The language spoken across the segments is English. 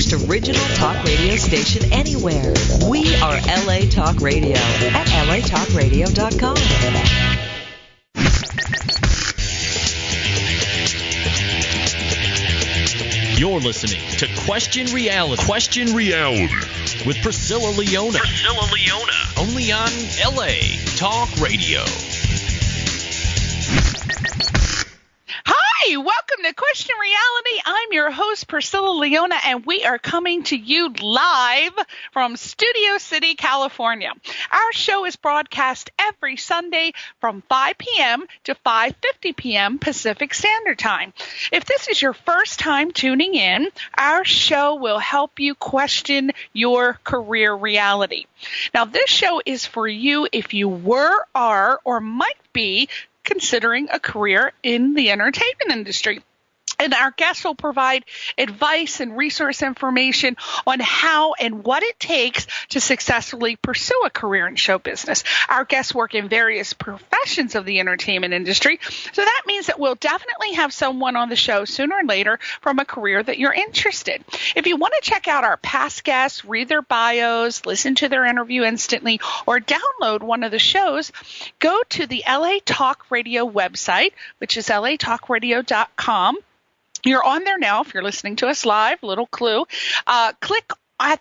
most original talk radio station anywhere. We are LA Talk Radio at latalkradio.com. You're listening to Question Reality. Question Reality with Priscilla Leona. Priscilla Leona. Only on LA Talk Radio. Hi, welcome to Question Reality. I'm your host, Priscilla Leona, and we are coming to you live from Studio City, California. Our show is broadcast every Sunday from 5 p.m. to 5:50 p.m. Pacific Standard Time. If this is your first time tuning in, our show will help you question your career reality. Now, this show is for you if you were, are, or might be considering a career in the entertainment industry. And our guests will provide advice and resource information on how and what it takes to successfully pursue a career in show business. Our guests work in various professions of the entertainment industry, so that means that we'll definitely have someone on the show sooner or later from a career that you're interested. If you want to check out our past guests, read their bios, listen to their interview instantly, or download one of the shows, go to the LA Talk Radio website, which is latalkradio.com. You're on there now if you're listening to us live, little clue. Click on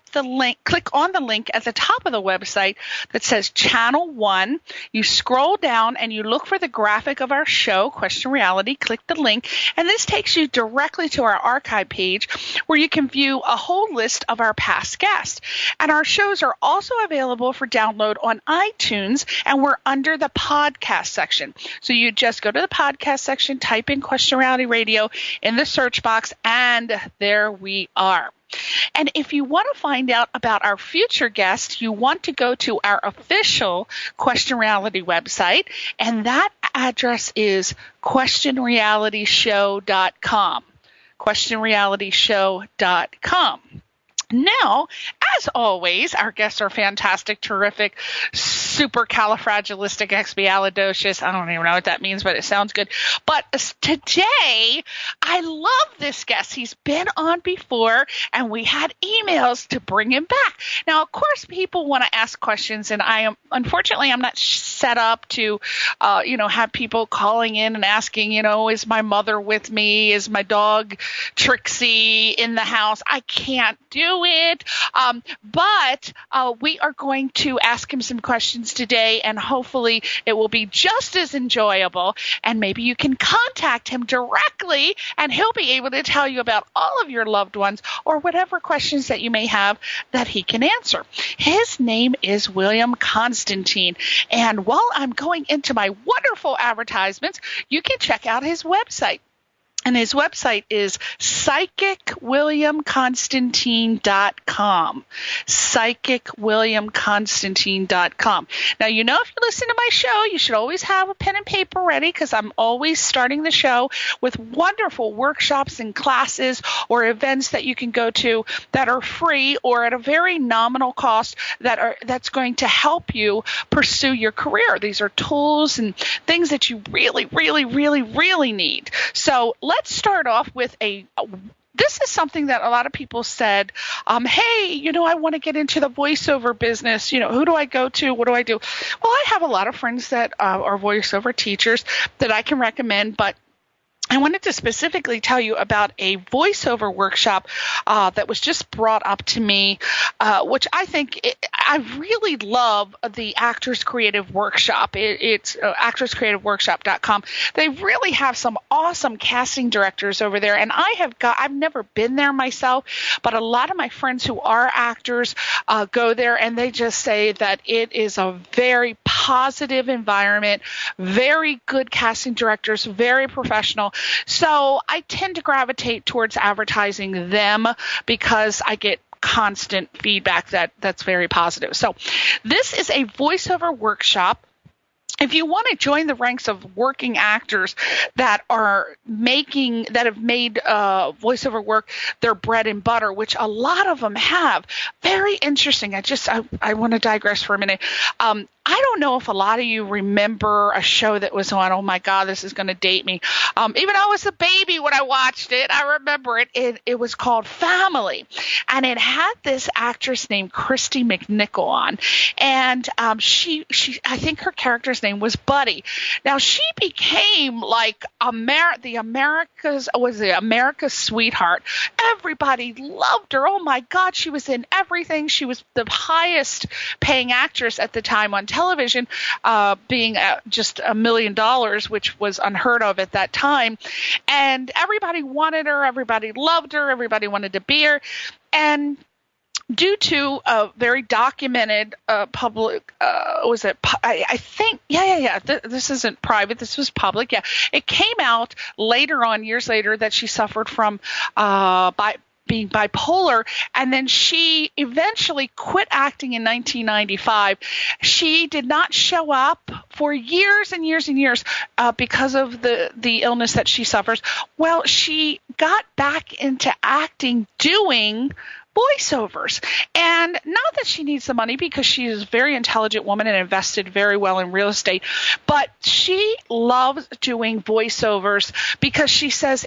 the link at the top of the website that says Channel 1. You scroll down and you look for the graphic of our show, Question Reality. Click the link, and this takes you directly to our archive page where you can view a whole list of our past guests. And our shows are also available for download on iTunes, and we're under the podcast section. So you just go to the podcast section, type in Question Reality Radio in the search box, and there we are. And if you want to find out about our future guests, you want to go to our official Question Reality website, and that address is questionrealityshow.com. questionrealityshow.com. Now, as always, our guests are fantastic, terrific, supercalifragilisticexpialidocious. I don't even know what that means, but it sounds good. But today, I love this guest. He's been on before, and we had emails to bring him back. Now, of course, people want to ask questions, and unfortunately, I'm not set up to, have people calling in and asking, is my mother with me? Is my dog Trixie in the house? I can't do it. But we are going to ask him some questions today, and hopefully it will be just as enjoyable. And maybe you can contact him directly, and he'll be able to tell you about all of your loved ones or whatever questions that you may have that he can answer. His name is William Constantine. And while I'm going into my wonderful advertisements, you can check out his website. And his website is psychicwilliamconstantine.com. psychicwilliamconstantine.com. Now, if you listen to my show, you should always have a pen and paper ready, because I'm always starting the show with wonderful workshops and classes or events that you can go to that are free or at a very nominal cost that's going to help you pursue your career. These are tools and things that you really, really, really, really need. So let's start off with this is something that a lot of people said, hey, I want to get into the voiceover business. Who do I go to? What do I do? Well, I have a lot of friends that are voiceover teachers that I can recommend, but I wanted to specifically tell you about a voiceover workshop that was just brought up to me, which I really love the Actors Creative Workshop. It's actorscreativeworkshop.com. They really have some awesome casting directors over there, and I've never been there myself, but a lot of my friends who are actors go there, and they just say that it is a very positive environment, very good casting directors, very professional. So I tend to gravitate towards advertising them because I get constant feedback that's very positive. So this is a voiceover workshop if you want to join the ranks of working actors that have made voiceover work their bread and butter, which a lot of them have, very interesting. I want to digress for a minute. I don't know if a lot of you remember a show that was on. Oh my God, this is going to date me. Even though I was a baby when I watched it, I remember it. It was called Family, and it had this actress named Christy McNichol on, and I think her character's name was Buddy. Now she became like America's sweetheart. Everybody loved her. Oh my God, she was in everything. She was the highest paying actress at the time on television, being just $1 million, which was unheard of at that time. And everybody wanted her. Everybody loved her. Everybody wanted to be her. And due to a very documented public, this isn't private, this was public. Yeah, it came out later on, years later, that she suffered from being bipolar, and then she eventually quit acting in 1995. She did not show up for years and years and years because of the illness that she suffers. Well, she got back into acting doing voiceovers, and not that she needs the money, because she is a very intelligent woman and invested very well in real estate, but she loves doing voiceovers because she says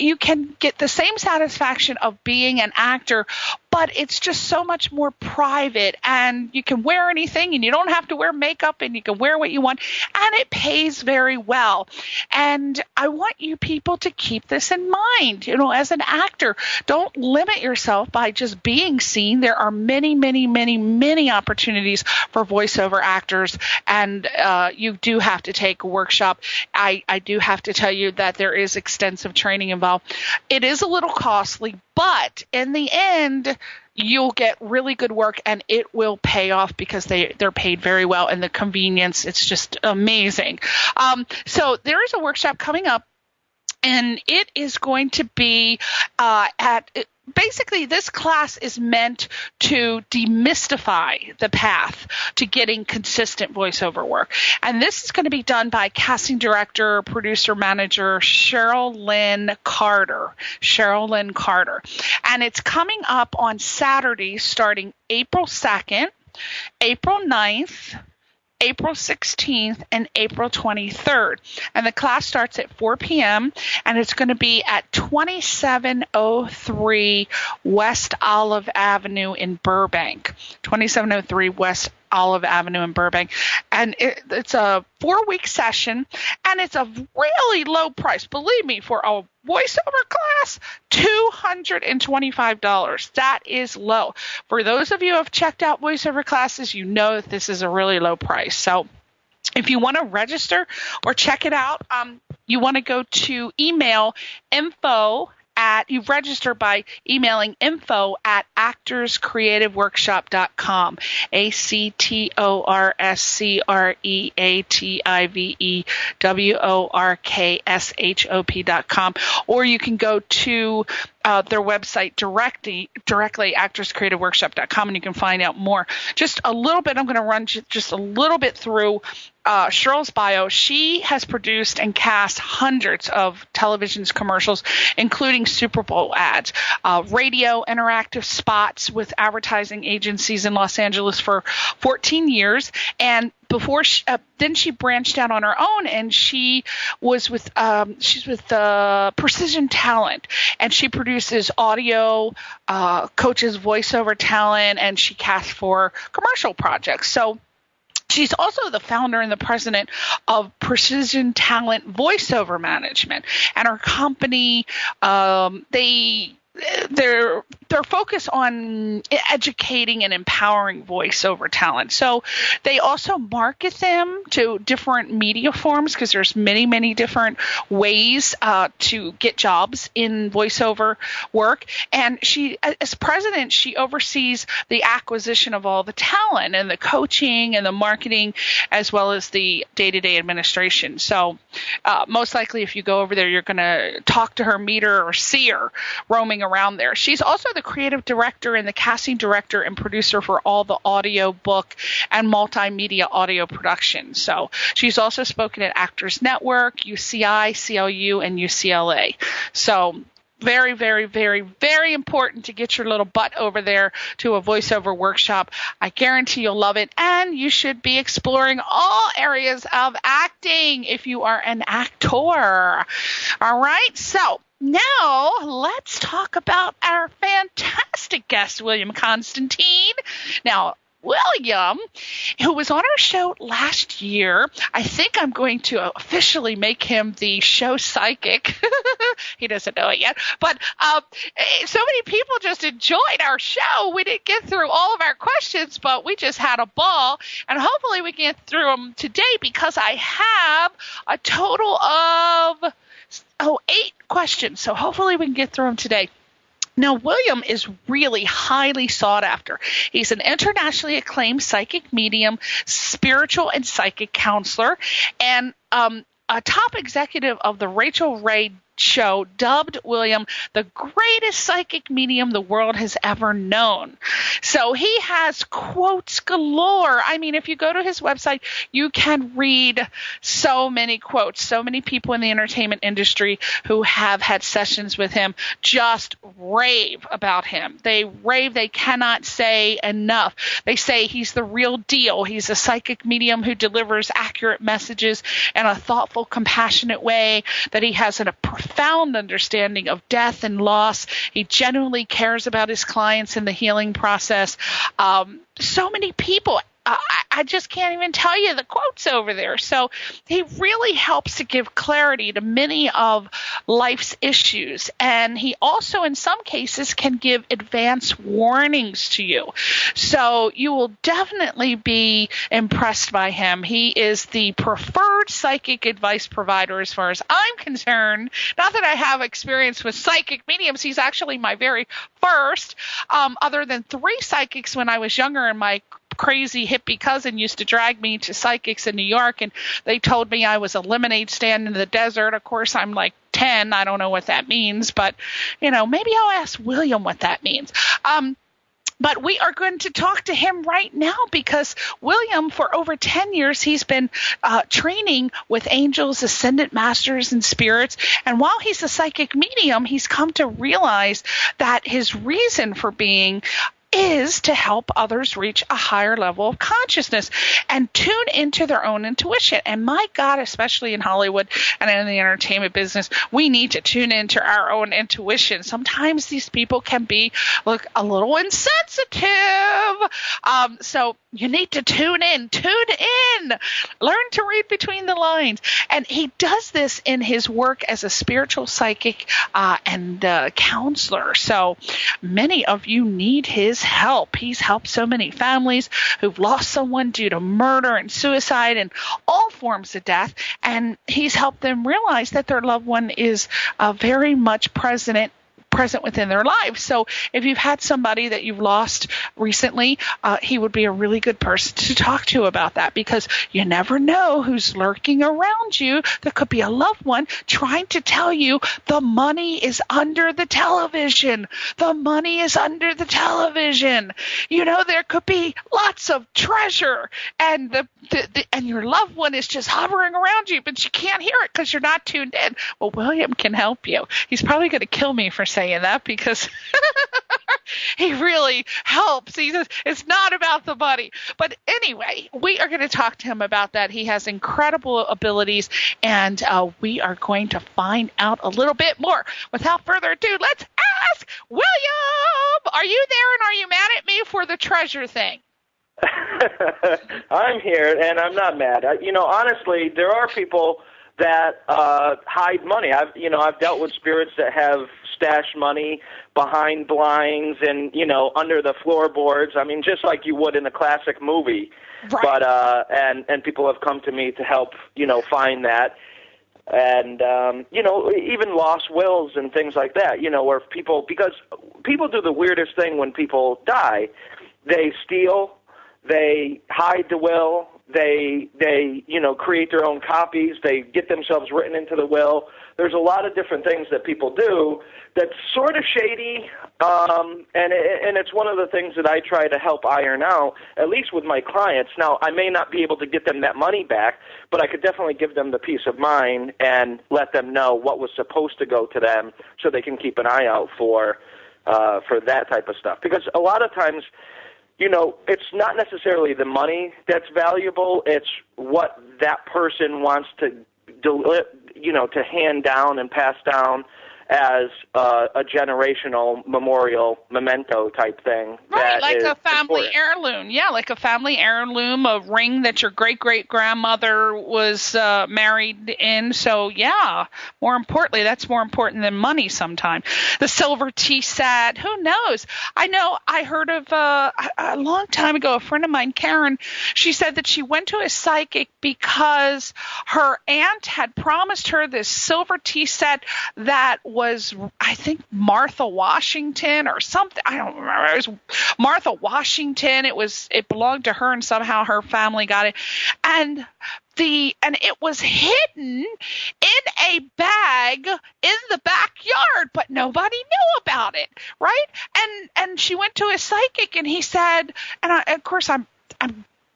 you can get the same satisfaction of being an actor, but it's just so much more private, and you can wear anything, and you don't have to wear makeup, and you can wear what you want, and it pays very well. And I want you people to keep this in mind. As an actor, don't limit yourself by just being seen. There are many, many, many, many opportunities for voiceover actors, and you do have to take a workshop. I do have to tell you that there is extensive training involved. It is a little costly, but in the end, you'll get really good work, and it will pay off because they're paid very well, and the convenience, it's just amazing. So there is a workshop coming up, and it is going to be basically, this class is meant to demystify the path to getting consistent voiceover work. And this is going to be done by casting director, producer, manager, Cheryl Lynn Carter. And it's coming up on Saturday, starting April 2nd, April 9th, April 16th, and April 23rd. And the class starts at 4 p.m., and it's going to be at 2703 West Olive Avenue in Burbank. 2703 West Olive Avenue in Burbank. And it's a 4-week session, and it's a really low price. Believe me, for a voiceover class, $225. That is low. For those of you who have checked out voiceover classes, you know that this is a really low price. So if you want to register or check it out, you want to go to email you register by emailing info@actorscreativeworkshop.com, actorscreativeworkshop.com, or you can go to their website directly, actorscreativeworkshop.com, and you can find out more. Just a little bit, I'm going to run just a little bit through Cheryl's bio. She has produced and cast hundreds of television commercials, including Super Bowl ads, radio interactive spots with advertising agencies in Los Angeles for 14 years. And before then she branched out on her own, and she's with Precision Talent, and she produces audio, coaches voiceover talent, and she casts for commercial projects. So she's also the founder and the president of Precision Talent Voiceover Management, and her company, their focus on educating and empowering voiceover talent. So they also market them to different media forms, because there's many, many different ways to get jobs in voiceover work. And she, as president, she oversees the acquisition of all the talent and the coaching and the marketing, as well as the day-to-day administration. So most likely if you go over there, you're going to talk to her, meet her, or see her roaming around there. She's also the creative director and the casting director and producer for all the audio, book, and multimedia audio productions. So she's also spoken at Actors Network, UCI, CLU, and UCLA. So very, very, very, very important to get your little butt over there to a voiceover workshop. I guarantee you'll love it, and you should be exploring all areas of acting if you are an actor. All right, so now let's talk about our fantastic guest, William Constantine. Now, William, who was on our show last year, I think I'm going to officially make him the show psychic. He doesn't know it yet. But so many people just enjoyed our show. We didn't get through all of our questions, but we just had a ball. And hopefully we can get through them today because I have a total of 8 questions. So hopefully we can get through them today. Now, William is really highly sought after. He's an internationally acclaimed psychic medium, spiritual and psychic counselor, and a top executive of the Rachel Ray show dubbed William the greatest psychic medium the world has ever known. So he has quotes galore. I mean, if you go to his website, you can read so many quotes. So many people in the entertainment industry who have had sessions with him just rave about him. They rave. They cannot say enough. They say he's the real deal. He's a psychic medium who delivers accurate messages in a thoughtful, compassionate way, that he has a profound understanding of death and loss. He genuinely cares about his clients in the healing process. So many people, I just can't even tell you the quotes over there. So he really helps to give clarity to many of life's issues. And he also, in some cases, can give advance warnings to you. So you will definitely be impressed by him. He is the preferred psychic advice provider as far as I'm concerned. Not that I have experience with psychic mediums. He's actually my very first, other than 3 psychics when I was younger, and my crazy hippie cousin used to drag me to psychics in New York, and they told me I was a lemonade stand in the desert. Of course, I'm like 10. I don't know what that means, but, maybe I'll ask William what that means. But we are going to talk to him right now because William, for over 10 years, he's been training with angels, ascended masters, and spirits. And while he's a psychic medium, he's come to realize that his reason for being is to help others reach a higher level of consciousness and tune into their own intuition. And my God, especially in Hollywood and in the entertainment business, we need to tune into our own intuition. Sometimes these people can be a little insensitive. So you need to tune in, learn to read between the lines. And he does this in his work as a spiritual psychic and counselor. So many of you need his help. He's helped so many families who've lost someone due to murder and suicide and all forms of death. And he's helped them realize that their loved one is very much present within their lives. So if you've had somebody that you've lost recently, he would be a really good person to talk to about that, because you never know who's lurking around you. There could be a loved one trying to tell you the money is under the television. The money is under the television. There could be lots of treasure, and and your loved one is just hovering around you, but you can't hear it because you're not tuned in. Well, William can help you. He's probably going to kill me for saying that because he really helps. He says it's not about the money. But anyway, we are going to talk to him about that. He has incredible abilities, and we are going to find out a little bit more. Without further ado, let's ask William. Are you there, and are you mad at me for the treasure thing? I'm here, and I'm not mad. Honestly, there are people that hide money. I've dealt with spirits that have stashed money behind blinds and under the floorboards. I mean, just like you would in a classic movie. Right. But and people have come to me to help find that, and even lost wills and things like that. Where because people do the weirdest thing when people die. They steal. They hide the will, They create their own copies. They get themselves written into the will. There's a lot of different things that people do that's sort of shady, and it's one of the things that I try to help iron out, at least with my clients. Now, I may not be able to get them that money back, but I could definitely give them the peace of mind and let them know what was supposed to go to them so they can keep an eye out for that type of stuff. Because a lot of times, it's not necessarily the money that's valuable. It's what that person wants to to hand down and pass down as a generational memorial memento type thing. Right, like a family important. heirloom. Yeah, like a family heirloom, a ring that your great-great-grandmother was married in. So, yeah, more importantly, that's more important than money sometimes. The silver tea set, who knows? I know I heard of a long time ago, a friend of mine, Karen, she said that she went to a psychic because her aunt had promised her this silver tea set that was, I think, Martha Washington or something. I don't remember. It was Martha Washington. It belonged to her, and somehow her family got it. And it was hidden in a bag in the backyard, but nobody knew about it, right? And she went to a psychic, and he said, and of course I'm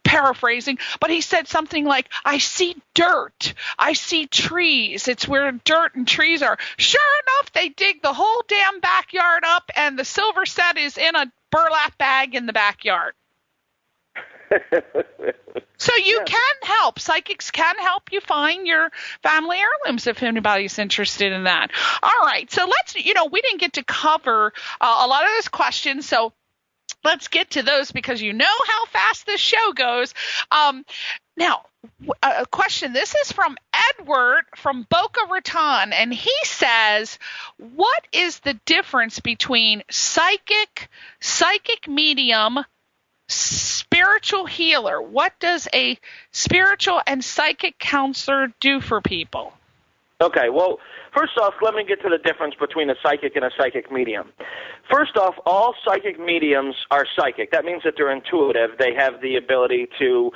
paraphrasing, but he said something like, I see dirt, I see trees, it's where dirt and trees are. Sure enough, they dig the whole damn backyard up, and the silver set is in a burlap bag in the backyard. So you can help. Psychics can help you find your family heirlooms if anybody's interested in that. All right, so let's, we didn't get to cover a lot of those questions, so let's get to those because you know how fast this show goes. Now, a question. This is from Edward from Boca Raton, and he says, what is the difference between psychic medium, spiritual healer? What does a spiritual and psychic counselor do for people? Okay, well, first off, let me get to the difference between a psychic and a psychic medium. First off, all psychic mediums are psychic. That means that they're intuitive. They have the ability to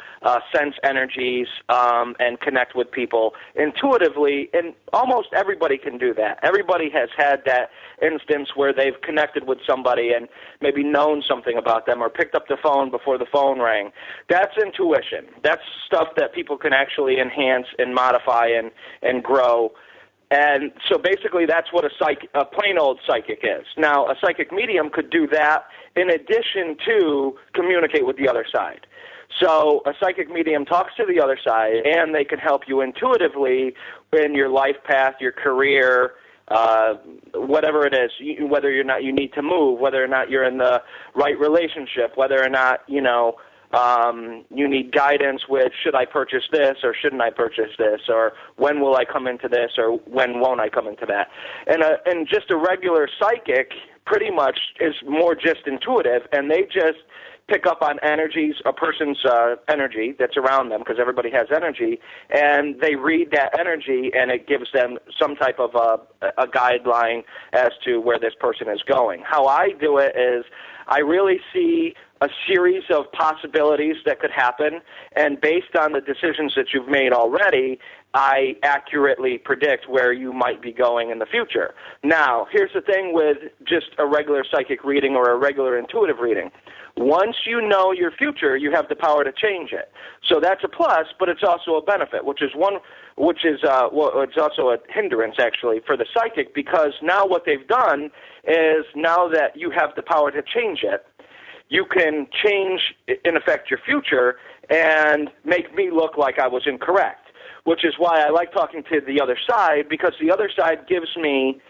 sense energies and connect with people intuitively, and almost everybody can do that. Everybody has had that instance where they've connected with somebody and maybe known something about them or picked up the phone before the phone rang. That's intuition. That's stuff that people can actually enhance and modify and grow. And so basically that's what a plain old psychic is. Now, a psychic medium could do that in addition to communicate with the other side. So a psychic medium talks to the other side, and they can help you intuitively in your life path, your career, whatever it is, whether or not you need to move, whether or not you're in the right relationship, whether or not, you need guidance with, should I purchase this or shouldn't I purchase this, or when will I come into this or when won't I come into that. And just a regular psychic pretty much is more just intuitive, and they just pick up on energies, a person's energy that's around them, because everybody has energy, and they read that energy, and it gives them some type of a guideline as to where this person is going. How I do it is I really see a series of possibilities that could happen, and based on the decisions that you've made already, I accurately predict where you might be going in the future. Now, here's the thing with just a regular psychic reading or a regular intuitive reading. Once you know your future, you have the power to change it. So that's a plus, but it's also a benefit, it's also a hindrance, actually, for the psychic, because now what they've done is, now that you have the power to change it, you can change, in effect, your future and make me look like I was incorrect, which is why I like talking to the other side, because the other side gives me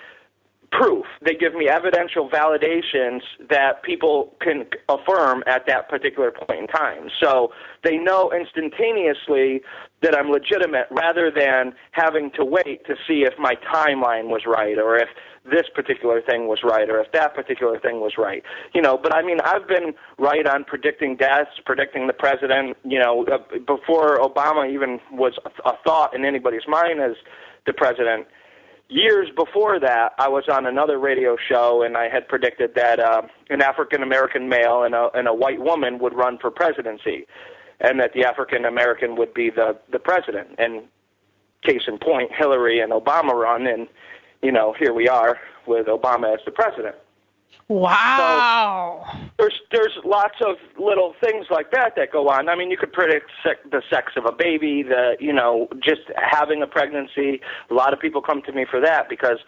proof. They give me evidential validations that people can affirm at that particular point in time. So they know instantaneously that I'm legitimate, rather than having to wait to see if my timeline was right, or if this particular thing was right, or if that particular thing was right. But I mean, I've been right on predicting deaths, predicting the president, before Obama even was a thought in anybody's mind as the president. Years before that, I was on another radio show, and I had predicted that an African-American male and a white woman would run for presidency. and that the African American would be the president. And case in point, Hillary and Obama run, and here we are with Obama as the president. Wow. So there's lots of little things like that go on. I mean, you could predict the sex of a baby, just having a pregnancy. A lot of people come to me for that because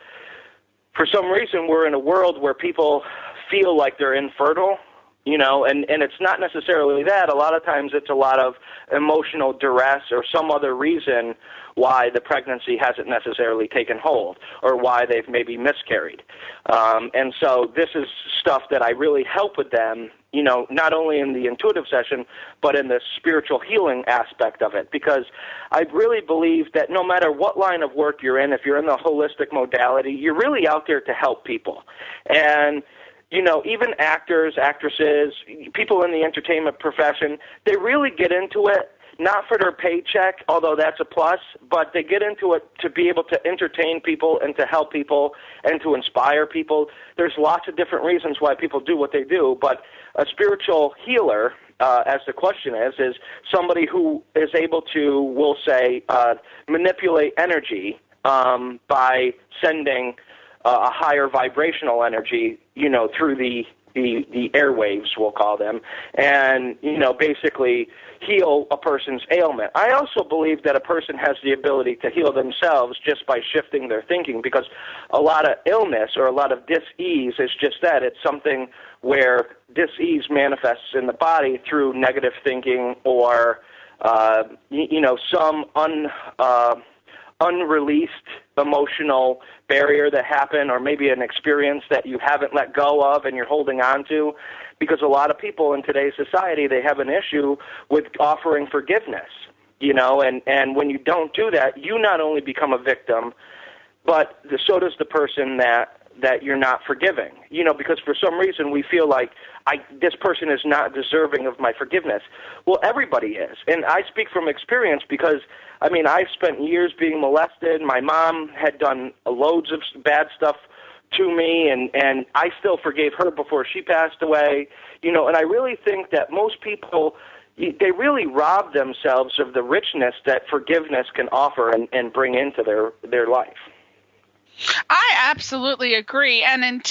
for some reason we're in a world where people feel like they're infertile, and it's not necessarily that. A lot of times it's a lot of emotional duress or some other reason why the pregnancy hasn't necessarily taken hold or why they've maybe miscarried. And so this is stuff that I really help with them, not only in the intuitive session, but in the spiritual healing aspect of it, because I really believe that no matter what line of work you're in, if you're in the holistic modality, you're really out there to help people. And even actors, actresses, people in the entertainment profession, they really get into it not for their paycheck, although that's a plus, but they get into it to be able to entertain people and to help people and to inspire people. There's lots of different reasons why people do what they do, but a spiritual healer, as the question is somebody who is able to, we'll say, manipulate energy by sending a higher vibrational energy, through the airwaves, we'll call them, and, basically heal a person's ailment. I also believe that a person has the ability to heal themselves just by shifting their thinking, because a lot of illness or a lot of dis-ease is just that. It's something where dis-ease manifests in the body through negative thinking or, some unreleased emotional barrier that happened, or maybe an experience that you haven't let go of and you're holding on to, because a lot of people in today's society, they have an issue with offering forgiveness, and when you don't do that, you not only become a victim, but so does the person that you're not forgiving, because for some reason we feel like this person is not deserving of my forgiveness. Well, everybody is. And I speak from experience because, I spent years being molested. My mom had done loads of bad stuff to me, and I still forgave her before she passed away. And I really think that most people, they really rob themselves of the richness that forgiveness can offer and bring into their life. I absolutely agree. And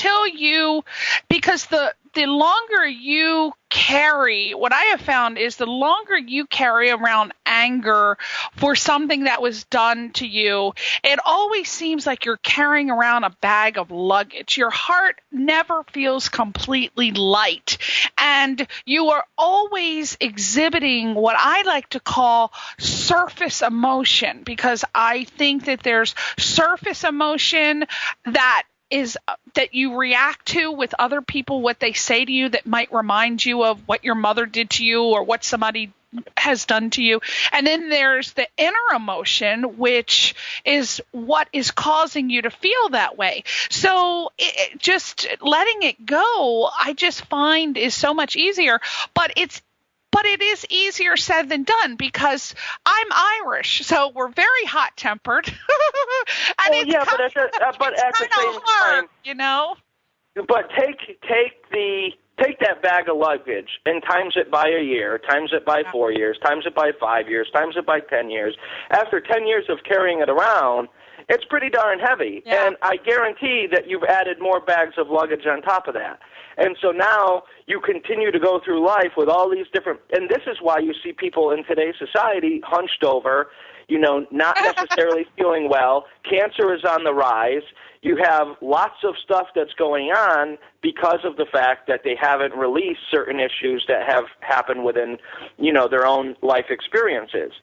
because the longer you carry, what I have found is the longer you carry around anger for something that was done to you, it always seems like you're carrying around a bag of luggage. Your heart never feels completely light, and you are always exhibiting what I like to call surface emotion, because I think that there's surface emotion that you react to with other people, what they say to you that might remind you of what your mother did to you or what somebody has done to you. And then there's the inner emotion, which is what is causing you to feel that way. So just letting it go, I just find is so much easier, but it is easier said than done, because I'm Irish, so we're very hot-tempered. And well, yeah, but at the same hard, time, But take that bag of luggage and times it by a year, times it by 4 years, times it by 5 years, times it by 10 years. After 10 years of carrying it around, it's pretty darn heavy. Yeah. And I guarantee that you've added more bags of luggage on top of that. And so now you continue to go through life with all these different, and this is why you see people in today's society hunched over, not necessarily feeling well. Cancer is on the rise. You have lots of stuff that's going on because of the fact that they haven't released certain issues that have happened within, their own life experiences.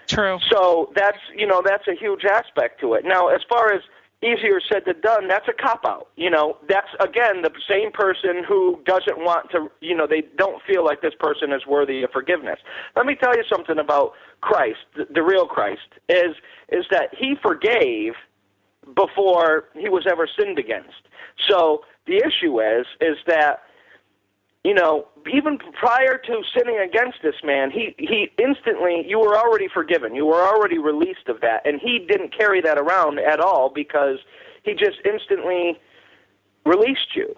True. So that's a huge aspect to it. Now, as far as easier said than done, that's a cop-out. That's, again, the same person who doesn't want to, they don't feel like this person is worthy of forgiveness. Let me tell you something about Christ, the real Christ, is that he forgave before he was ever sinned against. So the issue is that, even prior to sinning against this man, he instantly, you were already forgiven. You were already released of that. And he didn't carry that around at all because he just instantly released you.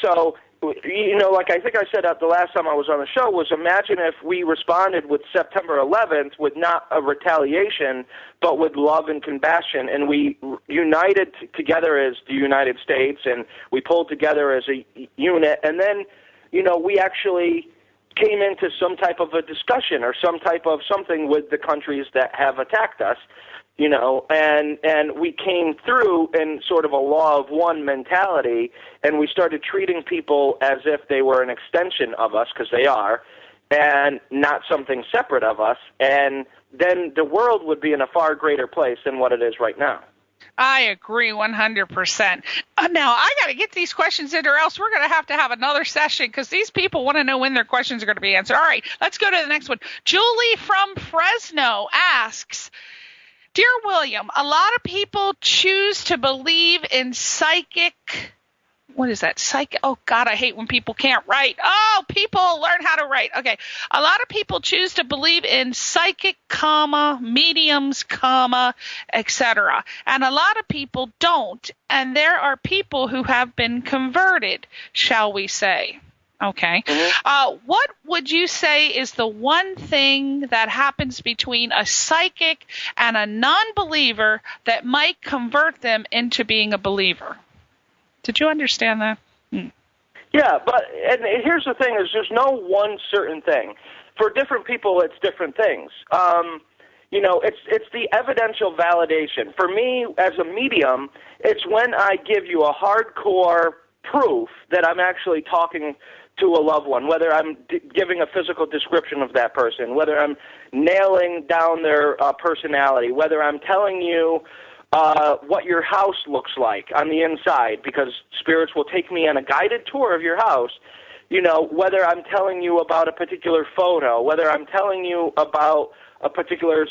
So like I think I said the last time I was on the show, was imagine if we responded with September 11th with not a retaliation, but with love and compassion, and we united together as the United States, and we pulled together as a unit, and then, we actually came into some type of a discussion or some type of something with the countries that have attacked us, and we came through in sort of a law of one mentality, and we started treating people as if they were an extension of us, because they are, and not something separate of us, and then the world would be in a far greater place than what it is right now. I agree 100%. Now, I got to get these questions in, or else we're going to have another session, because these people want to know when their questions are going to be answered. All right, let's go to the next one. Julie from Fresno asks, Dear William, a lot of people choose to believe in psychic. What is that? Oh, God, I hate when people can't write. Oh, people learn how to write. Okay. A lot of people choose to believe in psychic, mediums, etc. And a lot of people don't. And there are people who have been converted, shall we say. Okay. Mm-hmm. What would you say is the one thing that happens between a psychic and a non-believer that might convert them into being a believer? Did you understand that? Yeah, and here's the thing: is there's no one certain thing. For different people, it's different things. It's the evidential validation. For me, as a medium, it's when I give you a hardcore proof that I'm actually talking to a loved one, whether I'm giving a physical description of that person, whether I'm nailing down their personality, whether I'm telling you what your house looks like on the inside, because spirits will take me on a guided tour of your house, whether I'm telling you about a particular photo, whether I'm telling you about a particular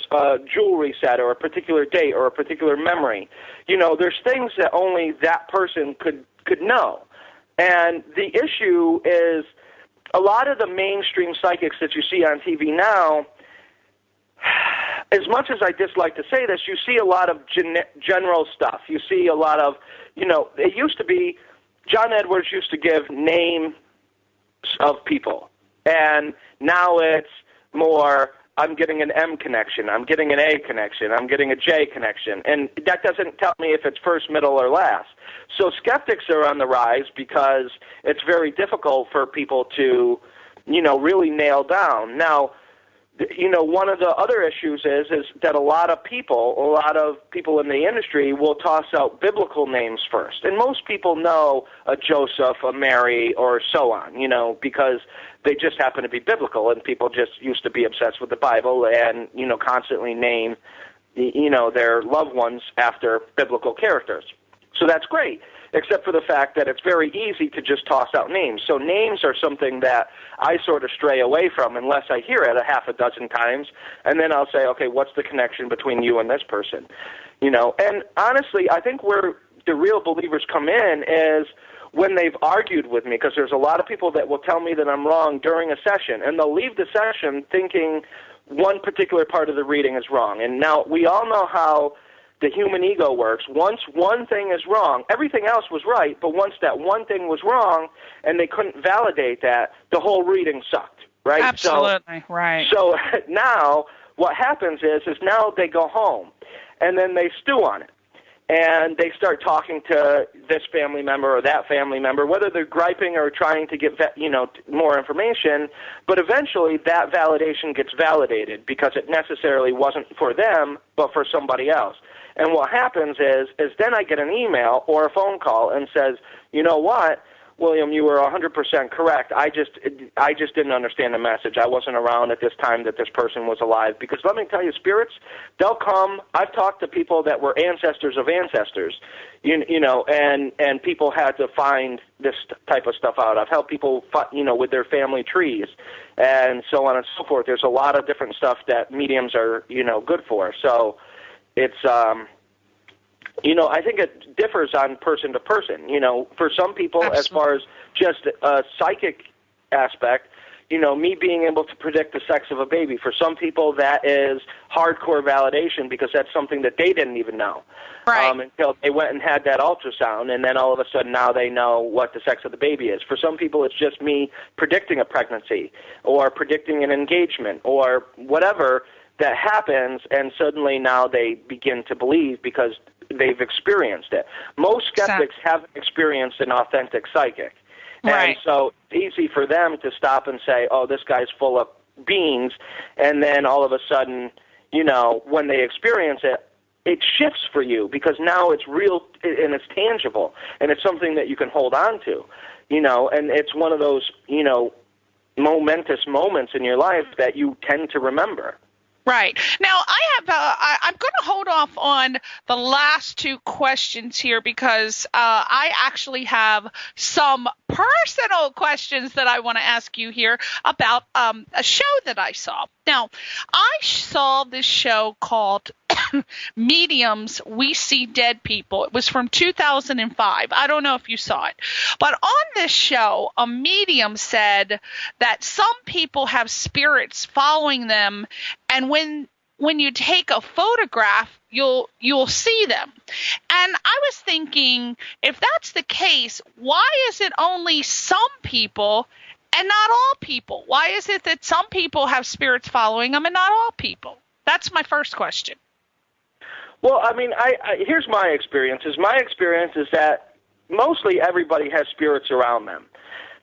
jewelry set or a particular date or a particular memory. There's things that only that person could know. And the issue is a lot of the mainstream psychics that you see on TV now, as much as I dislike to say this, you see a lot of general stuff. You see a lot of, it used to be, John Edwards used to give names of people. And now it's more, I'm getting an M connection, I'm getting an A connection, I'm getting a J connection. And that doesn't tell me if it's first, middle, or last. So skeptics are on the rise because it's very difficult for people to, really nail down. Now, one of the other issues is that a lot of people in the industry will toss out biblical names first. And most people know a Joseph, a Mary, or so on, because they just happen to be biblical, and people just used to be obsessed with the Bible and, constantly name, their loved ones after biblical characters. So that's great, except for the fact that it's very easy to just toss out names. So names are something that I sort of stray away from unless I hear it a half a dozen times, and then I'll say, okay, what's the connection between you and this person? And honestly, I think where the real believers come in is when they've argued with me, because there's a lot of people that will tell me that I'm wrong during a session, and they'll leave the session thinking one particular part of the reading is wrong. And now we all know how the human ego works. Once one thing is wrong, everything else was right, but once that one thing was wrong and they couldn't validate that, the whole reading sucked, right? Absolutely, right. So now what happens is now they go home and then they stew on it. And they start talking to this family member or that family member, whether they're griping or trying to get more information, but eventually that validation gets validated because it necessarily wasn't for them, but for somebody else. And what happens is then I get an email or a phone call and says, you know what, William, you were 100% correct. I just didn't understand the message. I wasn't around at this time that this person was alive. Because let me tell you, spirits, they'll come. I've talked to people that were ancestors of ancestors, and people had to find this type of stuff out. I've helped people, with their family trees and so on and so forth. There's a lot of different stuff that mediums are, good for. So it's, I think it differs on person to person. For some people, Absolutely. As far as just a psychic aspect, me being able to predict the sex of a baby. For some people, that is hardcore validation because that's something that they didn't even know. Right. Until they went and had that ultrasound, and then all of a sudden now they know what the sex of the baby is. For some people, it's just me predicting a pregnancy or predicting an engagement or whatever that happens, and suddenly now they begin to believe because they've experienced it. Most skeptics haven't experienced an authentic psychic. Right. And so it's easy for them to stop and say, oh, this guy's full of beans, and then all of a sudden, when they experience it, it shifts for you because now it's real and it's tangible and it's something that you can hold on to, and it's one of those, momentous moments in your life that you tend to remember. Right. Now, I'm going to hold off on the last two questions here because I actually have some personal questions that I want to ask you here about a show that I saw. Now, I saw this show called Mediums, We See Dead People. It was from 2005. I don't know if you saw it. But on this show, a medium said that some people have spirits following them, and when you take a photograph, you'll see them. And I was thinking, if that's the case, why is it only some people and not all people? Why is it that some people have spirits following them and not all people? That's my first question. Well, I mean, here's my experience. My experience is that mostly everybody has spirits around them.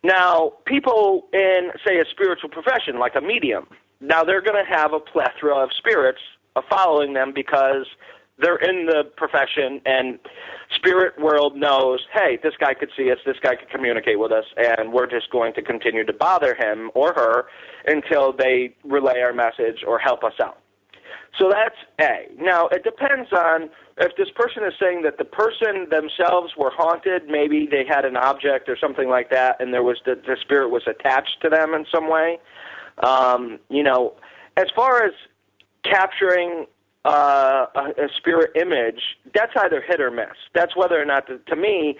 Now, people in, say, a spiritual profession, like a medium, now they're going to have a plethora of spirits following them because they're in the profession and spirit world knows, hey, this guy could see us, this guy could communicate with us, and we're just going to continue to bother him or her until they relay our message or help us out. So that's A. Now, it depends on if this person is saying that the person themselves were haunted, maybe they had an object or something like that, and there was the spirit was attached to them in some way. As far as capturing a spirit image, that's either hit or miss. That's whether or not, to me,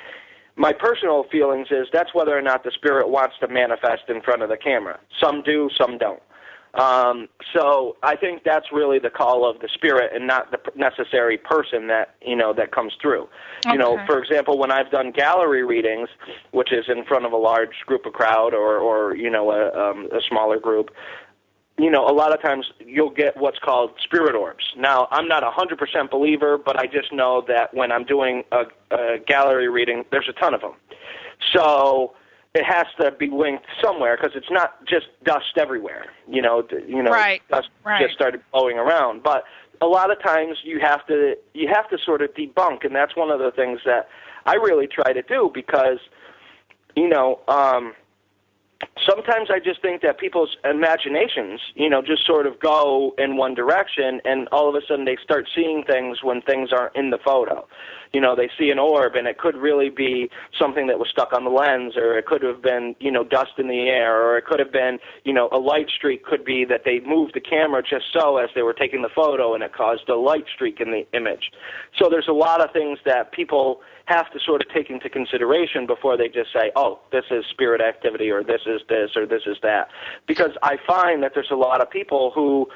my personal feelings is that's whether or not the spirit wants to manifest in front of the camera. Some do, some don't. So I think that's really the call of the spirit and not the necessary person that, that comes through. Okay. For example, when I've done gallery readings, which is in front of a large group of crowd or a smaller group, a lot of times you'll get what's called spirit orbs. Now, I'm not a 100% believer, but I just know that when I'm doing a gallery reading, there's a ton of them. So it has to be linked somewhere because it's not just dust everywhere. Right. Dust just started blowing around. But a lot of times you have to sort of debunk, and that's one of the things that I really try to do because, sometimes I just think that people's imaginations, just sort of go in one direction, and all of a sudden they start seeing things when things aren't in the photo. They see an orb, and it could really be something that was stuck on the lens, or it could have been, dust in the air, or it could have been, a light streak could be that they moved the camera just so as they were taking the photo, and it caused a light streak in the image. So there's a lot of things that people have to sort of take into consideration before they just say, oh, this is spirit activity, or this is this, or this is that. Because I find that there's a lot of people who,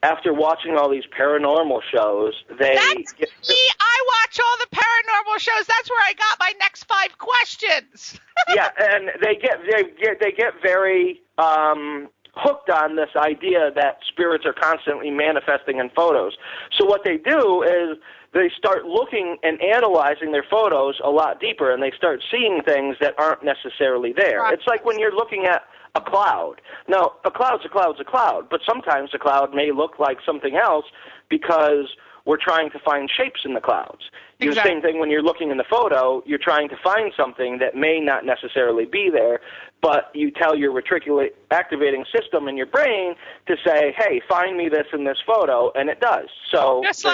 after watching all these paranormal shows, That's me. I watch all the paranormal shows. That's where I got my next 5 questions. Yeah, and they get very hooked on this idea that spirits are constantly manifesting in photos. So what they do is they start looking and analyzing their photos a lot deeper, and they start seeing things that aren't necessarily there. Right. It's like when you're looking at a cloud. Now, a cloud's a cloud, but sometimes a cloud may look like something else because we're trying to find shapes in the clouds. Exactly. The same thing when you're looking in the photo, you're trying to find something that may not necessarily be there, but you tell your reticular activating system in your brain to say, hey, find me this in this photo, and it does. So just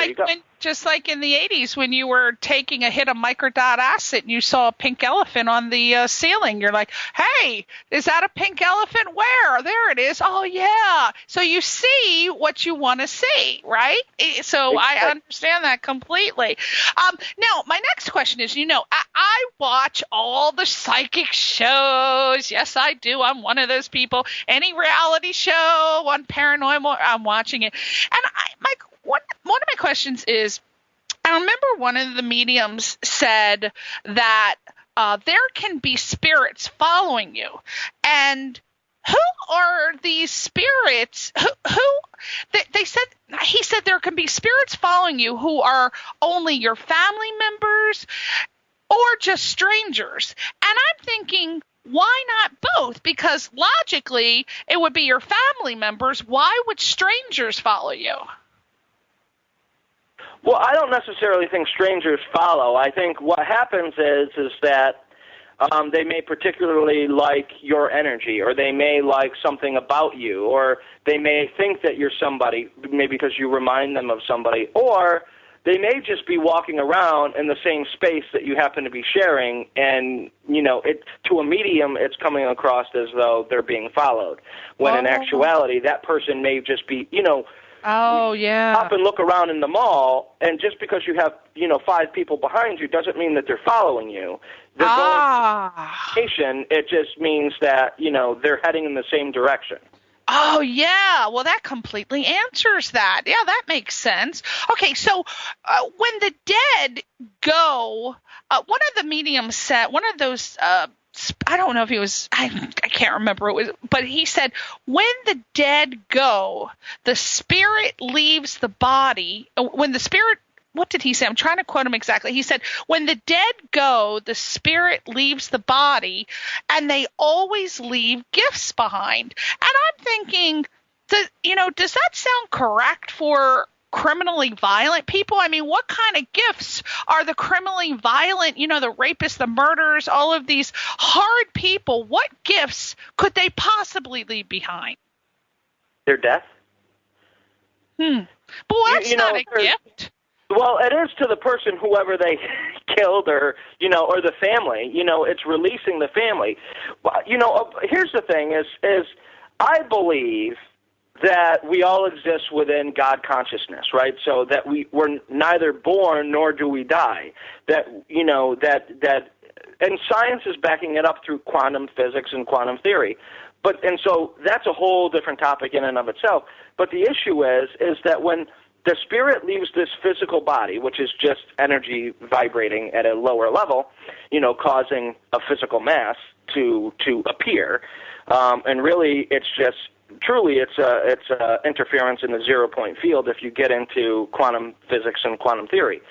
like in the 80s when you were taking a hit of microdot acid and you saw a pink elephant on the ceiling. You're like, hey, is that a pink elephant? Where? There it is. Oh, yeah. So you see what you want to see, right? So I understand that completely. Now, my next question is, I watch all the psychic shows. Yes, I do. I'm one of those people. Any reality show on paranormal, I'm watching it. And one of my questions is, I remember one of the mediums said that there can be spirits following you. And who are these spirits? He said there can be spirits following you who are only your family members or just strangers. And I'm thinking, why not both? Because logically, it would be your family members. Why would strangers follow you? Well, I don't necessarily think strangers follow. I think what happens is that they may particularly like your energy, or they may like something about you, or they may think that you're somebody, maybe because you remind them of somebody, or they may just be walking around in the same space that you happen to be sharing, and, to a medium, it's coming across as though they're being followed, when in actuality, that person may just be, Oh, yeah. Stop and look around in the mall, and just because you have, 5 people behind you doesn't mean that they're following you. They're going it just means that, they're heading in the same direction. Oh, yeah. Well, that completely answers that. Yeah, that makes sense. Okay, so when the dead go, one of the mediums said, one of those I don't know if he was, I can't remember, but he said, when the dead go, the spirit leaves the body. When the spirit, what did he say? I'm trying to quote him exactly. He said, when the dead go, the spirit leaves the body, and they always leave gifts behind. And I'm thinking, does that sound correct for criminally violent people? I mean, what kind of gifts are the criminally violent, the rapists, the murderers, all of these hard people? What gifts could they possibly leave behind? Their death. But that's not a gift. Well, it is to the person, whoever they killed, or the family. It's releasing the family. Here's the thing: is I believe that we all exist within God consciousness, right? So that we're neither born nor do we die. That, and science is backing it up through quantum physics and quantum theory. And so that's a whole different topic in and of itself. But the issue is that when the spirit leaves this physical body, which is just energy vibrating at a lower level, causing a physical mass to appear, and really it's interference in the 0-point field if you get into quantum physics and quantum theory.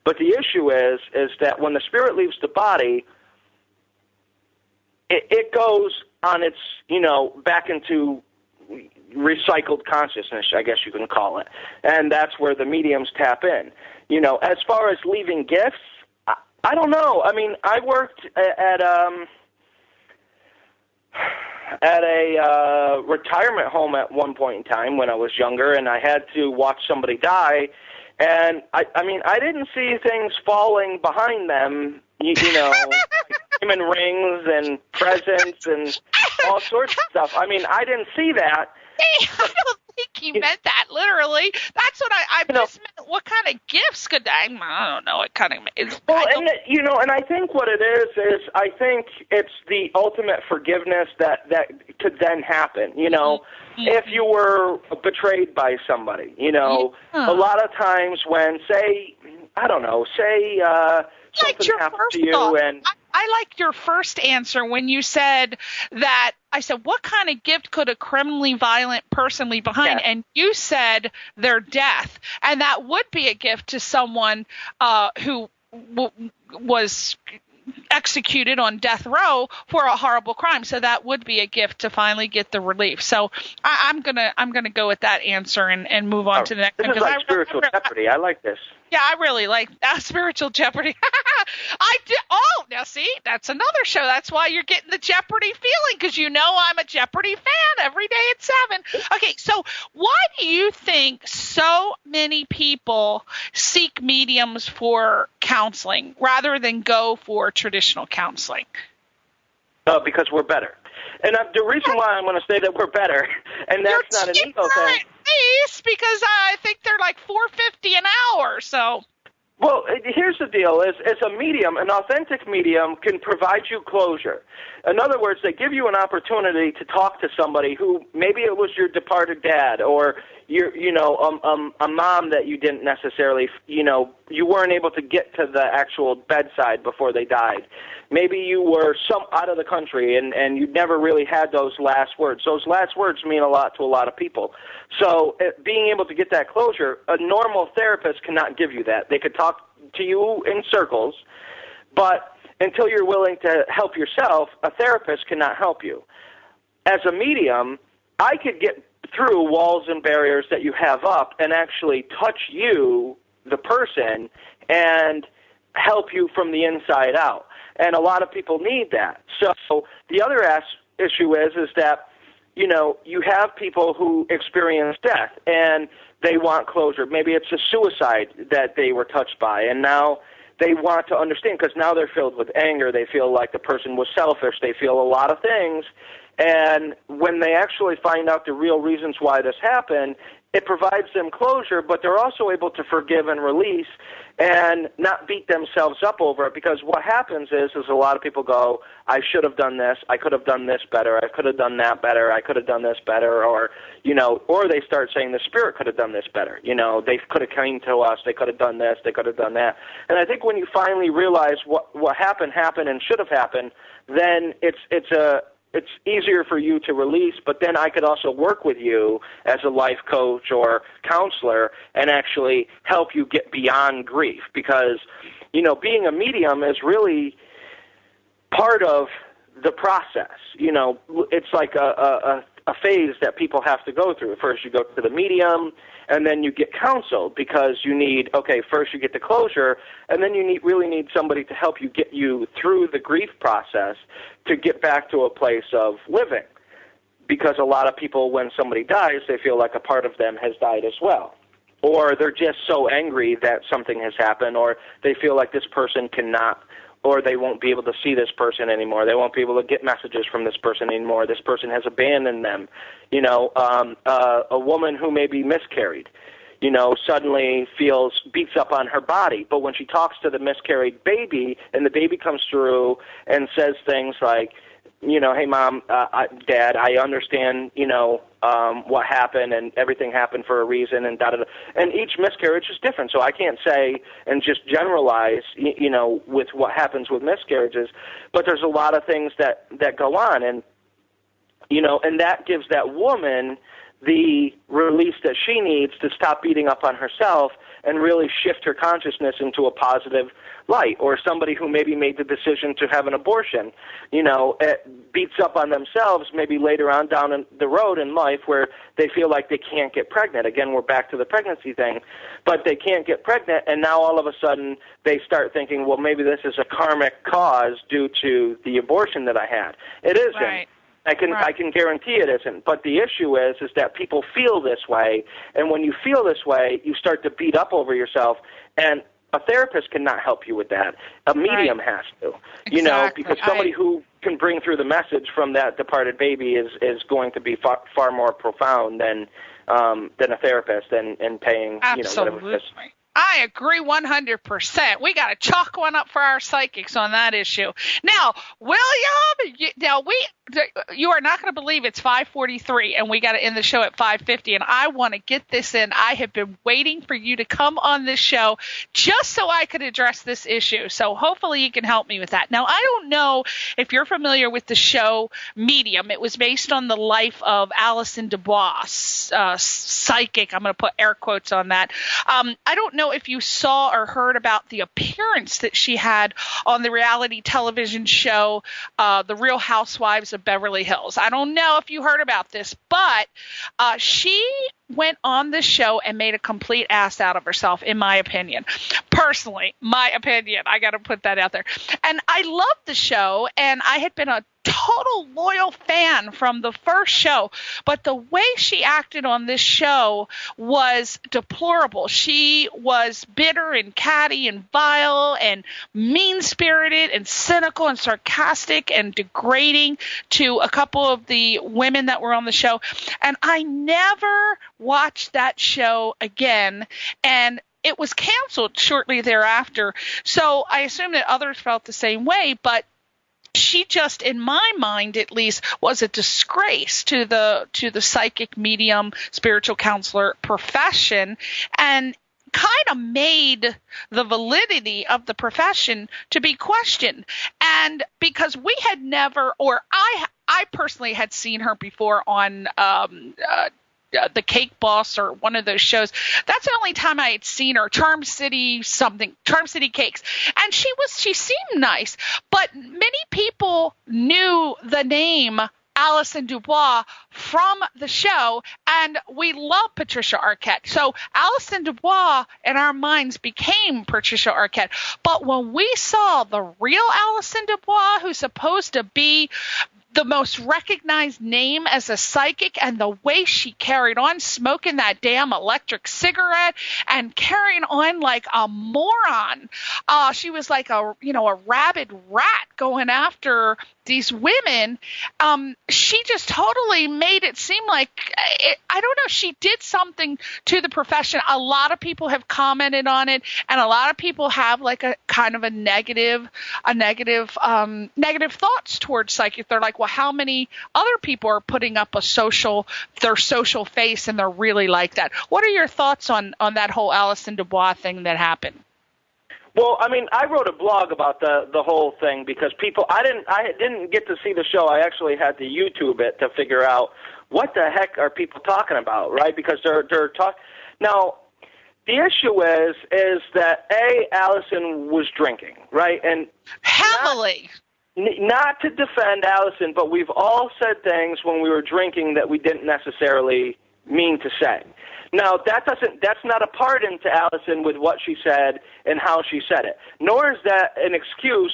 But the issue is that when the spirit leaves the body, it goes on its, back into recycled consciousness, I guess you can call it. And that's where the mediums tap in. As far as leaving gifts, I don't know. I mean, I worked at a retirement home at one point in time when I was younger, and I had to watch somebody die, and I didn't see things falling behind them, diamond rings and presents and all sorts of stuff. I mean, I didn't see that. I don't think he meant that literally. That's what I just meant. What kind of gifts could I don't know what kind of. Well, and I think what it is I think it's the ultimate forgiveness that could then happen. If you were betrayed by somebody, a lot of times when, say something happened to you, and I liked your first answer when you said that. I said, what kind of gift could a criminally violent person leave behind? Yeah. And you said their death. And that would be a gift to someone who was executed on death row for a horrible crime. So that would be a gift to finally get the relief. So I'm gonna go with that answer and move on to the next one. This is like spiritual jeopardy. I like this. Yeah, I really like spiritual jeopardy. I did. Oh, now see, that's another show. That's why you're getting the Jeopardy feeling, because I'm a Jeopardy fan every day at 7. Okay, so why do you think so many people seek mediums for counseling rather than go for traditional counseling? Because we're better. And the reason why I'm going to say that we're better, and that's not an ego thing. Because I think they're like $4.50 an hour. So. Well, here's the deal. As a medium, an authentic medium can provide you closure. In other words, they give you an opportunity to talk to somebody who maybe it was your departed dad or a mom that you didn't necessarily, you weren't able to get to the actual bedside before they died. Maybe you were out of the country and you never really had those last words. Those last words mean a lot to a lot of people. So being able to get that closure, a normal therapist cannot give you that. They could talk to you in circles, but until you're willing to help yourself, a therapist cannot help you. As a medium, I could get through walls and barriers that you have up and actually touch you, the person, and help you from the inside out. And a lot of people need that. So the other issue is that, you have people who experience death and they want closure. Maybe it's a suicide that they were touched by, and now they want to understand because now they're filled with anger. They feel like the person was selfish. They feel a lot of things. And when they actually find out the real reasons why this happened, it provides them closure, but they're also able to forgive and release and not beat themselves up over it, because what happens is a lot of people go, I should have done this, I could have done this better, I could have done that better, I could have done this better, or they start saying the spirit could have done this better, they could have came to us, they could have done this, they could have done that. And I think when you finally realize what happened and should have happened, then it's easier for you to release, but then I could also work with you as a life coach or counselor and actually help you get beyond grief, because, being a medium is really part of the process. It's like a phase that people have to go through. First you go to the medium, and then you get counseled, because first you get the closure, and then you really need somebody to help you get you through the grief process to get back to a place of living. Because a lot of people, when somebody dies, they feel like a part of them has died as well. Or they're just so angry that something has happened, or they feel like this person cannot, or they won't be able to see this person anymore. They won't be able to get messages from this person anymore. This person has abandoned them. A woman who maybe miscarried, suddenly beats up on her body. But when she talks to the miscarried baby, and the baby comes through and says things like, hey, Mom, Dad, I understand, what happened, and everything happened for a reason, and da-da-da. And each miscarriage is different, so I can't say and just generalize, with what happens with miscarriages, but there's a lot of things that go on, and, and that gives that woman the release that she needs to stop beating up on herself and really shift her consciousness into a positive light. Or somebody who maybe made the decision to have an abortion, it beats up on themselves maybe later on down the road in life where they feel like they can't get pregnant. Again, we're back to the pregnancy thing, but they can't get pregnant, and now all of a sudden they start thinking, well, maybe this is a karmic cause due to the abortion that I had. It isn't. Right. I can guarantee it isn't. But the issue is that people feel this way, and when you feel this way, you start to beat up over yourself, and a therapist cannot help you with that. A medium has to, because somebody who can bring through the message from that departed baby is going to be far more profound than a therapist and paying, Absolutely. Whatever it is. I agree 100%. We got to chalk one up for our psychics on that issue. Now, William, you are not going to believe it's 5:43, and we got to end the show at 5:50, and I want to get this in. I have been waiting for you to come on this show just so I could address this issue, so hopefully you can help me with that. Now, I don't know if you're familiar with the show Medium. It was based on the life of Alison Dubois, psychic. I'm going to put air quotes on that. I don't know if you saw or heard about the appearance that she had on the reality television show, The Real Housewives of Beverly Hills. I don't know if you heard about this, but she went on the show and made a complete ass out of herself, in my opinion. Personally, my opinion. I got to put that out there. And I loved the show, and I had been a total loyal fan from the first show, but the way she acted on this show was deplorable. She was bitter and catty and vile and mean-spirited and cynical and sarcastic and degrading to a couple of the women that were on the show. And I never watched that show again. And it was canceled shortly thereafter. So I assume that others felt the same way, but she just, in my mind at least, was a disgrace to the psychic, medium, spiritual counselor profession, and kind of made the validity of the profession to be questioned. And because we had never, or I personally had seen her before on the Cake Boss or one of those shows. That's the only time I had seen her. Charm City Cakes. And she seemed nice, but many people knew the name Alison Dubois from the show, and we love Patricia Arquette. So Alison Dubois in our minds became Patricia Arquette. But when we saw the real Alison Dubois, who's supposed to be the most recognized name as a psychic, and the way she carried on, smoking that damn electric cigarette and carrying on like a moron. She was like a rabid rat going after these women. She just totally made it seem like, I don't know, she did something to the profession. A lot of people have commented on it, and a lot of people have like a kind of a negative thoughts towards psychic. They're like, well, how many other people are putting up their social face, and they're really like that? What are your thoughts on that whole Alison Dubois thing that happened? Well, I mean, I wrote a blog about the whole thing because I didn't get to see the show. I actually had to YouTube it to figure out what the heck are people talking about, right? Because they're talking. Now, the issue is that Allison was drinking, right? And heavily. Not to defend Allison, but we've all said things when we were drinking that we didn't necessarily mean to say. Now, that's not a pardon to Allison with what she said and how she said it, nor is that an excuse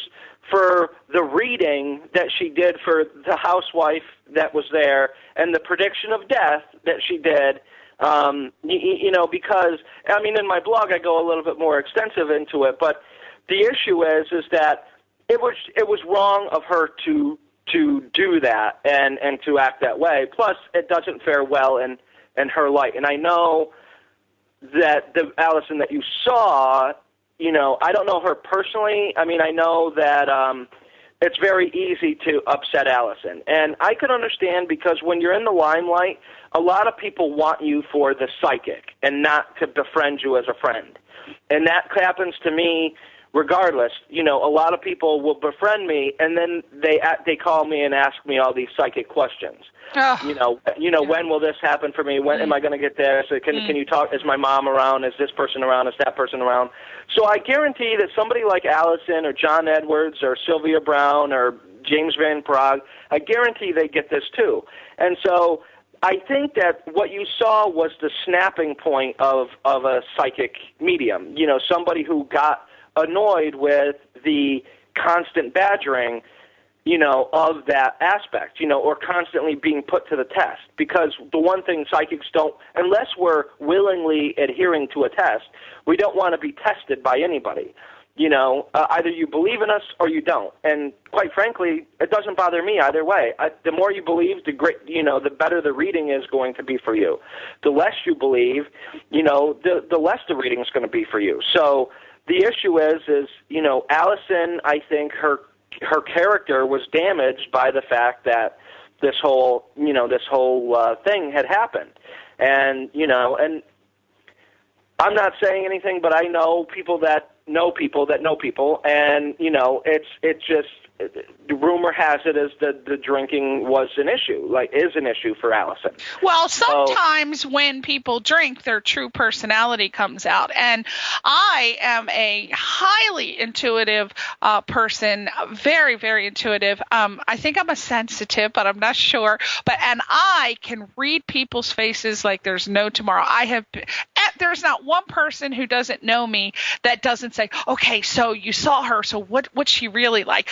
for the reading that she did for the housewife that was there and the prediction of death that she did, because, I mean, in my blog I go a little bit more extensive into it, but the issue is that it was wrong of her to do that and to act that way. Plus, it doesn't fare well in her light. And I know that the Allison that you saw, I don't know her personally. I mean, I know that it's very easy to upset Allison. And I can understand, because when you're in the limelight, a lot of people want you for the psychic and not to befriend you as a friend. And that happens to me regardless. A lot of people will befriend me, and then they call me and ask me all these psychic questions. Oh. When will this happen for me? When am I going to get there? So can you talk? Is my mom around? Is this person around? Is that person around? So I guarantee that somebody like Allison or John Edwards or Sylvia Brown or James Van Prague, I guarantee they get this too. And so I think that what you saw was the snapping point of a psychic medium. Somebody who got annoyed with the constant badgering, of that aspect, or constantly being put to the test. Because the one thing psychics don't, unless we're willingly adhering to a test, we don't want to be tested by anybody. Either you believe in us or you don't. And quite frankly, it doesn't bother me either way. The more you believe, the better the reading is going to be for you. The less you believe, the less the reading is going to be for you. So the issue is Allison, I think her character was damaged by the fact that this whole thing had happened. And, and I'm not saying anything, but I know people that know people that know people, and, it's just, the rumor has it is that the drinking was an issue, is an issue for Allison. Well, sometimes when people drink, their true personality comes out. And I am a highly intuitive person, very, very intuitive. I think I'm a sensitive, but I'm not sure. And I can read people's faces like there's no tomorrow. There's not one person who doesn't know me that doesn't say, okay, so you saw her, so what's she really like?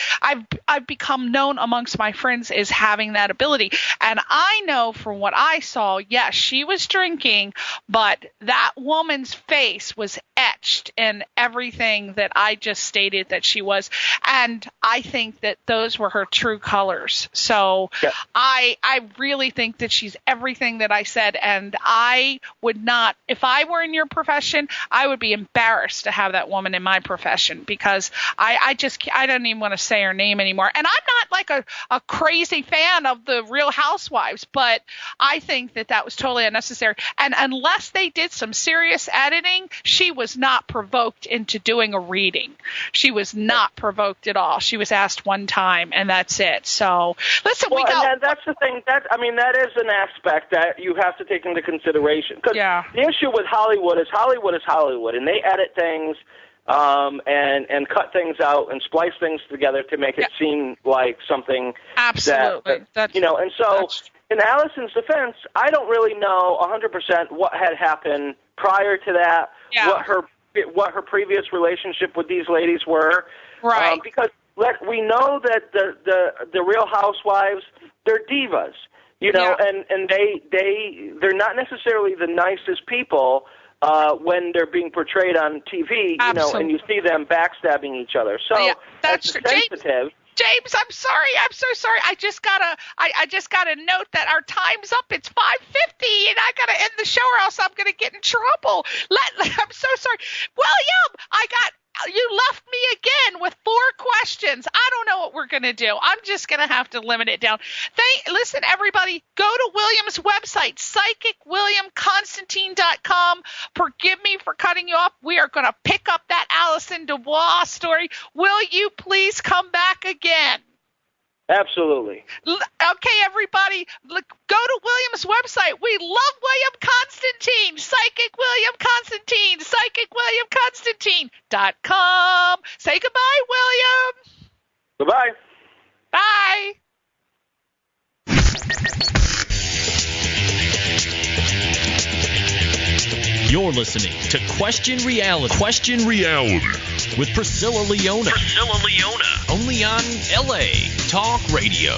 I've become known amongst my friends as having that ability. And I know from what I saw, yes, she was drinking, but that woman's face was etched in everything that I just stated that she was. And I think that those were her true colors. So yeah. I really think that she's everything that I said. And I would not, if I were in your profession, I would be embarrassed to have that woman in my profession, because I don't even want to say her name anymore. And I'm not like a crazy fan of the Real Housewives, but I think that was totally unnecessary. And unless they did some serious editing, she was not provoked into doing a reading. She was not provoked at all. She was asked one time, and that's it. So listen, that's the thing. That is an aspect that you have to take into consideration. Because the issue with Hollywood is Hollywood, and they edit things and cut things out and splice things together to make it seem like something. Absolutely. And so in Allison's defense, I don't really know 100% what had happened prior to that, what her previous relationship with these ladies were. Right. Because we know that the Real Housewives, they're divas, and they're not necessarily the nicest people when they're being portrayed on TV, and you see them backstabbing each other. So that's sensitive. James, I'm sorry. I'm so sorry. I just got a note that our time's up. It's 5:50, and I gotta end the show, or else I'm gonna get in trouble. I'm so sorry, William. You left me again with 4 questions. I don't know what we're going to do. I'm just going to have to limit it down. Listen, everybody, go to William's website, psychicwilliamconstantine.com. Forgive me for cutting you off. We are going to pick up that Allison Dubois story. Will you please come back again? Absolutely. Okay, everybody, go to William's website. We love William Constantine. Psychic William Constantine. PsychicWilliamConstantine.com. Say goodbye, William. Goodbye. Bye. You're listening to Question Reality. Question Reality with Priscilla Leona. Only on LA Talk Radio.